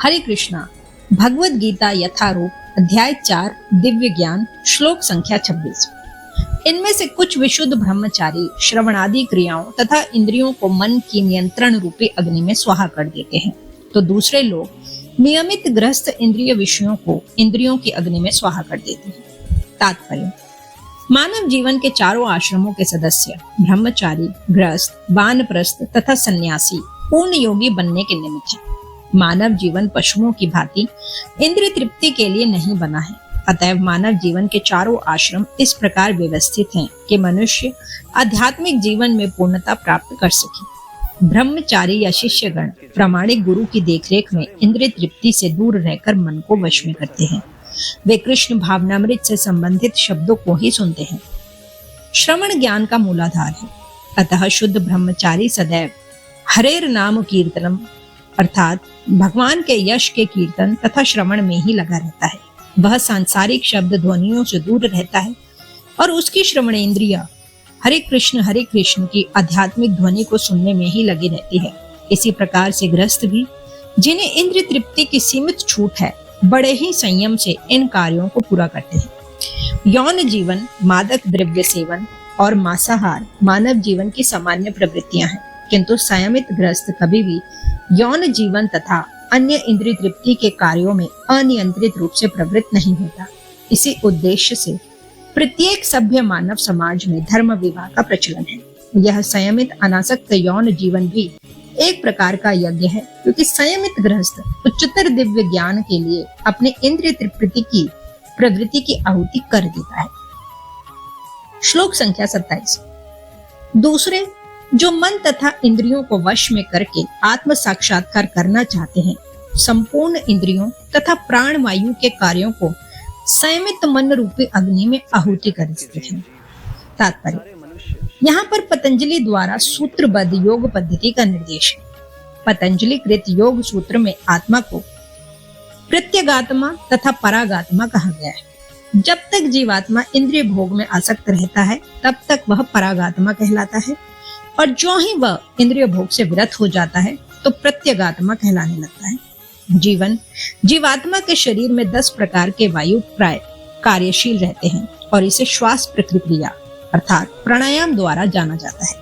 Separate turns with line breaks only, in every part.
हरे कृष्णा। भगवद गीता यथारूप अध्याय 4 दिव्य ज्ञान श्लोक संख्या 26। इनमें से कुछ विशुद्ध ब्रह्मचारी श्रवणादि क्रियाओं तथा इंद्रियों को मन की नियंत्रण रूपी अग्नि में स्वाहा कर देते हैं, तो दूसरे लोग नियमित गृहस्थ इंद्रिय विषयों को इंद्रियों की अग्नि में स्वाहा कर देते हैं। तात्पर्य: मानव जीवन के चारों आश्रमों के सदस्य ब्रह्मचारी, गृहस्थ, वानप्रस्थ तथा सन्यासी पूर्ण योगी बनने के निमित्त है। मानव जीवन पशुओं की भांति इंद्रिय तृप्ति के लिए नहीं बना है। अतएव मानव जीवन के चारों आश्रम इस प्रकार व्यवस्थित हैं कि मनुष्य आध्यात्मिक जीवन में पूर्णता प्राप्त कर सके। ब्रह्मचारी या शिष्यगण प्रामाणिक गुरु की देखरेख में इंद्रिय तृप्ति से दूर रहकर मन को वश में करते हैं। वे कृष्ण भावनामृत से संबंधित शब्दों को ही सुनते हैं। श्रवण ज्ञान का मूलाधार है। अतः शुद्ध ब्रह्मचारी सदैव हरेर नाम कीर्तनम अर्थात भगवान के यश के कीर्तन तथा श्रवण में ही लगा रहता है। वह सांसारिक शब्द ध्वनियों से दूर रहता है और उसकी श्रवण इंद्रिया हरे कृष्ण की आध्यात्मिक ध्वनि को सुनने में ही लगी रहती है। इसी प्रकार से गृहस्थ भी, जिन्हें इंद्रिय तृप्ति की सीमित छूट है, बड़े ही संयम से इन कार्यों को पूरा करते हैं। यौन जीवन, मादक द्रव्य सेवन और मांसाहार मानव जीवन की सामान्य प्रवृत्तियां हैं, किंतु संयमित गृहस्थ कभी भी यौन जीवन तथा अन्य इंद्रिय तृप्ति के कार्यों में अनियंत्रित रूप से प्रवृत्त नहीं होता। इसी उद्देश्य से प्रत्येक सभ्य मानव समाज में धर्म विवाह का प्रचलन है। यह संयमित अनासक्त यौन जीवन भी एक प्रकार का यज्ञ है, क्योंकि संयमित गृहस्थ उच्चतर दिव्य ज्ञान के लिए अपने इंद्रिय तृप्ति की प्रवृत्ति की आहुति कर देता है। श्लोक संख्या 27। दूसरे जो मन तथा इंद्रियों को वश में करके आत्म साक्षात्कार करना चाहते हैं, संपूर्ण इंद्रियों तथा प्राण वायु के कार्यों को संयमित मन रूपी अग्नि में आहुति कर देते हैं। तात्पर्य: यहाँ पर पतंजलि द्वारा सूत्रबद्ध योग पद्धति का निर्देश है। पतंजलि कृत योग सूत्र में आत्मा को प्रत्यगात्मा तथा परागात्मा कहा गया है। जब तक जीवात्मा इंद्रिय भोग में आसक्त रहता है, तब तक वह परागात्मा कहलाता है, और जो ही वह इंद्रिय भोग से विरत हो जाता है तो प्रत्यगात्मा कहलाने लगता है। जीवात्मा के शरीर में 10 प्रकार के वायु प्राय कार्यशील रहते हैं और इसे श्वास प्रक्रिया अर्थात प्राणायाम द्वारा जाना जाता है।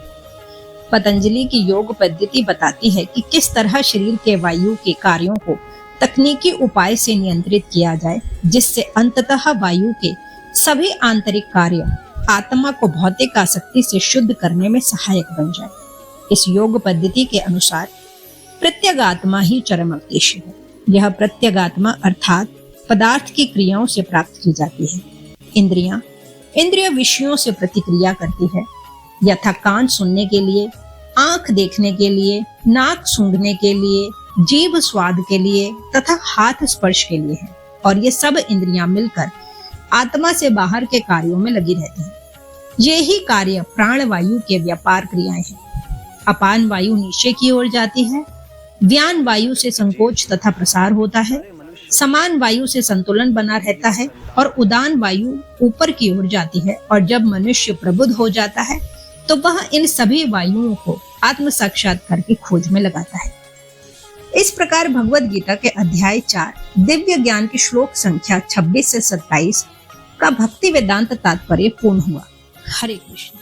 पतंजलि की योग पद्धति बताती है कि किस तरह शरीर के वायु के कार्यों को तकनीकी उपाय से नियंत्रित किया जाए, जिससे अंततः वायु के सभी आंतरिक कार्य आत्मा को भौतिक आसक्ति से शुद्ध करने में सहायक बन जाए। इस योग पद्धति के अनुसार प्रत्यगात्मा ही चरम उद्देश्य है। यह प्रत्यगात्मा अर्थात पदार्थ की क्रियाओं से प्राप्त की जाती है। इंद्रियां इंद्रिय विषयों से प्रतिक्रिया करती है, यथा कान सुनने के लिए, आंख देखने के लिए, नाक सूंघने के लिए, जीभ स्वाद के लिए तथा हाथ स्पर्श के लिए है। और ये सब इंद्रियां मिलकर आत्मा से बाहर के कार्यों में लगी रहती हैं। ये ही कार्य प्राण वायु के व्यापार क्रियाएं हैं। अपान वायु नीचे की ओर जाती है, व्यान वायु से संकोच तथा प्रसार होता है, समान वायु से संतुलन बना रहता है और उदान वायु ऊपर की ओर जाती है। और जब मनुष्य प्रबुद्ध हो जाता है तो वह इन सभी वायुओं को आत्म साक्षात्कार की खोज में लगाता है। इस प्रकार भगवद गीता के अध्याय 4 दिव्य ज्ञान की श्लोक संख्या 26 से 27 का भक्ति वेदांत तात्पर्य पूर्ण हुआ। हरे कृष्ण।